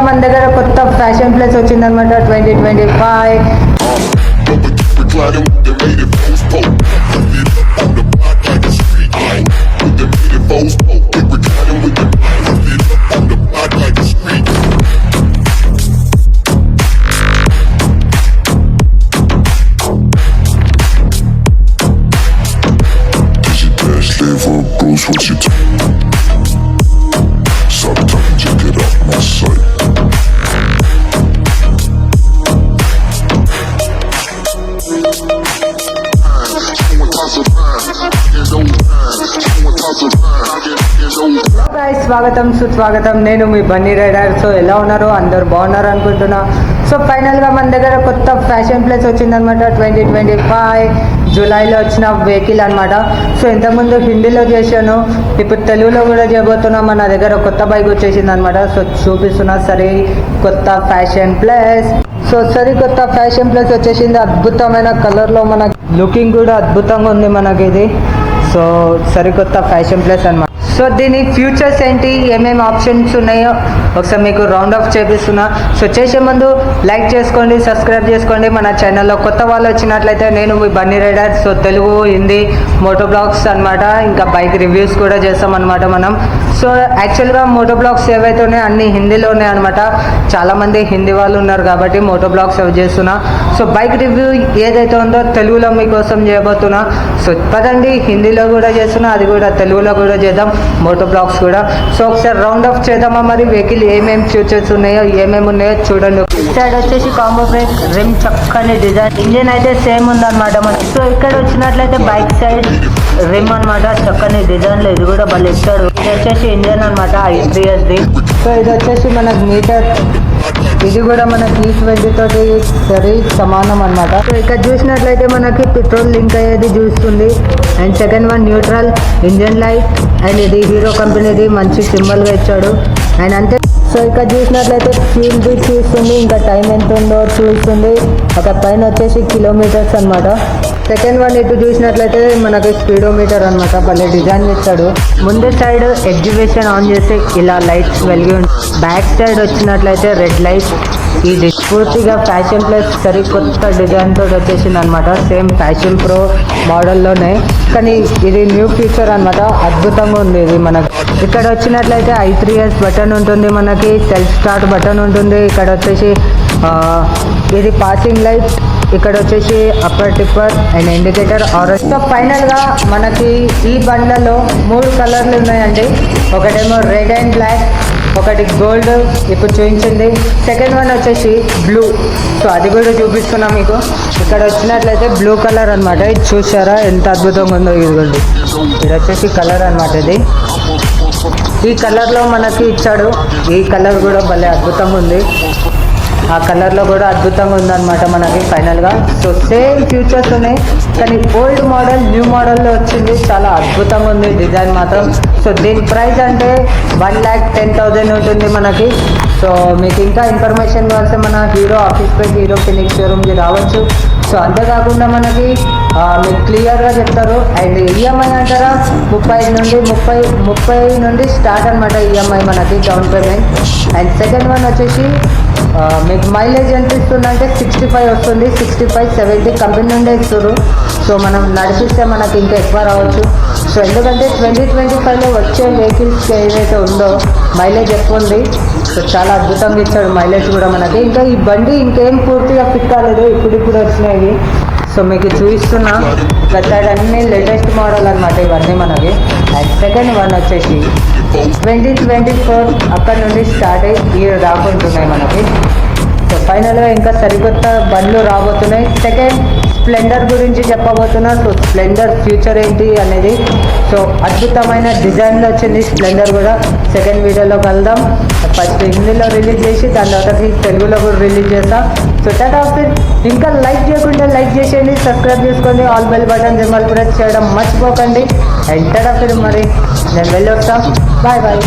మన దగ్గర కొత్త ఫ్యాషన్ ప్లేస్ వచ్చిందనమాట 2025. స్వాగతం సుస్వాగతం. నేను మీ బన్నీ రైడర్. సో ఎలా ఉన్నారు? అందరు బాగున్నారు అనుకుంటున్నా. సో ఫైనల్గా మన దగ్గర కొత్త ఫ్యాషన్ ప్లేస్ వచ్చిందనమాట 2025 జూలైలో వచ్చిన వెహికల్ అనమాట. సో ఇంతకుముందు హిందీలో చేశాను, ఇప్పుడు తెలుగులో కూడా చేయబోతున్నా. మన దగ్గర కొత్త బైక్ వచ్చేసింది అనమాట. సో చూపిస్తున్నా సరే కొత్త ఫ్యాషన్ ప్లేస్. సో సరికొత్త ఫ్యాషన్ ప్లేస్ వచ్చేసింది. అద్భుతమైన కలర్లో మన లుకింగ్ కూడా అద్భుతంగా ఉంది మనకి ఇది. సో సరికొత్త ఫ్యాషన్ ప్లేస్ అనమాట. సో దీని ఫ్యూచర్స్ ఏంటి, ఏమేమి ఆప్షన్స్ ఉన్నాయో ఒకసారి మీకు రౌండ్ ఆఫ్ చేపిస్తున్నా. సో చేసే ముందు లైక్ చేసుకోండి, సబ్స్క్రైబ్ చేసుకోండి. మన ఛానల్లో కొత్త వాళ్ళు వచ్చినట్లయితే నేను మీ Bunny rider. So Telugu, Hindi moto vlogs అనమాట. ఇంకా బైక్ రివ్యూస్ కూడా చేస్తాం అనమాట మనం. సో యాక్చువల్గా మోటో బ్లాగ్స్ ఏవైతే ఉన్నాయో అన్ని హిందీలో ఉన్నాయి అనమాట. చాలామంది హిందీ వాళ్ళు ఉన్నారు కాబట్టి మోటో బ్లాగ్స్ అవి చేస్తున్నా. సో బైక్ రివ్యూ ఏదైతే ఉందో తెలుగులో మీకోసం చేయబోతున్నా. సో పదండి, హిందీలో కూడా చేస్తున్నా, అది కూడా తెలుగులో కూడా చేద్దాం, మోటో బ్లాగ్స్ కూడా. సో ఒకసారి రౌండ్ ఆఫ్ చేద్దామా మరి. వెహికల్ ఏమేమి ఫ్యూచర్స్ ఉన్నాయో ఏమేమి ఉన్నాయో చూడండి. సైడ్ వచ్చేసి కాంబో బ్రేక్, రిమ్ చక్కని డిజైన్, ఇంజిన్ అయితే సేమ్ ఉందన్నమాట మనకి. సో ఇక్కడ వచ్చినట్లయితే బైక్ సైడ్ రిమ్ అనమాట, చక్కని డిజైన్లో ఇది కూడా భలే ఇచ్చాడు. ఇది వచ్చేసి ఇంజిన్ అనమాట i3sది. సో ఇది వచ్చేసి మనకు మీటర్, ఇది కూడా మనకి E20 తోటి సరి సమానం అనమాట. సో ఇక్కడ చూసినట్లయితే మనకి పెట్రోల్ లింక్ అయ్యేది చూస్తుంది. And second one neutral, engine light, and ఇది హీరో కంపెనీది మంచి సింబల్గా ఇచ్చాడు. అండ్ అంతే. సో ఇక్కడ చూసినట్లయితే ఫ్యూల్ బి చూస్తుంది, ఇంకా టైం ఎంత ఉందో చూస్తుంది. ఒక పైన వచ్చేసి కిలోమీటర్స్ అనమాట. సెకండ్ వన్ ఇటు చూసినట్లయితే మనకి స్పీడోమీటర్ అనమాట, భలే డిజైన్ ఇచ్చాడు. ముందు సైడ్ ఎగ్జిబిషన్ ఆన్ చేస్తే ఇలా లైట్స్ వెలిగి ఉంటుంది. బ్యాక్ సైడ్ వచ్చినట్లయితే రెడ్ లైట్. ఇది పూర్తిగా ఫ్యాషన్ ప్లస్ సరికొత్త డిజైన్ తోటి వచ్చేసింది అనమాట. సేమ్ ఫ్యాషన్ ప్రో మోడల్లోనే, కానీ ఇది న్యూ ఫీచర్ అనమాట. అద్భుతంగా ఉంది ఇది మనకి. ఇక్కడ వచ్చినట్లయితే i3s బటన్ ఉంటుంది మనకి, సెల్ఫ్ స్టార్ట్ బటన్ ఉంటుంది. ఇక్కడ వచ్చేసి ఇది పాసింగ్ లైట్, ఇక్కడ వచ్చేసి upper tipper and indicator orange. So ఫైనల్గా మనకి ఈ బండ్లలో 3 కలర్లు ఉన్నాయండి. ఒకటేమో రెడ్ అండ్ బ్లాక్, ఒకటి గోల్డ్ ఇప్పుడు చూపించింది. సెకండ్ వన్ వచ్చేసి బ్లూ. సో అది కూడా చూపిస్తున్నా మీకు. ఇక్కడ వచ్చినట్లయితే బ్లూ కలర్ అనమాట. ఇది చూసారా ఎంత అద్భుతంగా ఉందో. ఇదిగోండి, ఇది వచ్చేసి కలర్ అనమాట. ఇది ఈ కలర్లో మనకి ఇచ్చాడు. ఈ కలర్ కూడా భలే అద్భుతంగా ఉంది. ఆ కలర్లో కూడా అద్భుతంగా ఉందన్నమాట మనకి ఫైనల్గా. సో సేమ్ ఫ్యూచర్స్ ఉన్నాయి, కానీ ఓల్డ్ మోడల్ న్యూ మోడల్లో వచ్చింది. చాలా అద్భుతంగా ఉంది డిజైన్ మాత్రం. సో దీని ప్రైస్ అంటే 1,10,000 ఉంటుంది మనకి. సో మీకు ఇంకా ఇన్ఫర్మేషన్ కావాల్సి మన హీరో ఆఫీస్ పై హీరో ఫినిక్స్ షోరూమ్కి రావచ్చు. సో అంతేకాకుండా మనకి మీకు క్లియర్గా చెప్తారు. అండ్ ఈఎంఐ అంటారా 30 నుండి స్టార్ట్ అనమాట ఈఎంఐ మనకి down payment. And second one వచ్చేసి మీకు మైలేజ్ ఎంత ఇస్తుందంటే 65 వస్తుంది. 65-70 కంపెనీ నుండే ఇస్తారు. సో మనం నడిపిస్తే మనకి ఇంకా ఎక్కువ రావచ్చు. సో ఎందుకంటే 2025లో వచ్చే వెహికల్స్కి ఏదైతే ఉందో మైలేజ్ ఎక్కువ ఉంది. సో చాలా అద్భుతంగా ఇచ్చాడు మైలేజ్ కూడా మనకి. ఇంకా ఈ బండి ఇంకేం పూర్తిగా ఫిట్ కాలేదు, ఇప్పుడు వచ్చినాయి. సో మీకు చూపిస్తున్నా. సైడ్ అన్ని లేటెస్ట్ మోడల్ అనమాట ఇవన్నీ మనకి. అండ్ సెకండ్ వన్ వచ్చేసి 2024 అక్కడ నుండి స్టార్ట్ అయ్యి ఈ రాకుంటున్నాయి మనకి. సో ఫైనల్గా ఇంకా సరికొత్త బండ్లు రాబోతున్నాయి. సెకండ్ స్ప్లెండర్ గురించి చెప్పబోతున్నా. సో స్ప్లెండర్ ఫ్యూచర్ ఏంటి అనేది. సో అద్భుతమైన డిజైన్లో వచ్చింది స్ప్లెండర్ కూడా. సెకండ్ వీడియోలో కలుద్దాం. ఫస్ట్ హిందీలో రిలీజ్ చేసి దాని తర్వాత తెలుగులో కూడా రిలీజ్ చేస్తాం. సో టాటా ఫిర్. ఇంకా లైక్ చేయకుండా లైక్ చేసేయండి, సబ్స్క్రైబ్ చేసుకోండి, all bell button symbol press చేయడం మర్చిపోకండి. అండ్ టాటా ఫిర్. మరి నేను వెళ్ళి వస్తాం. Bye bye.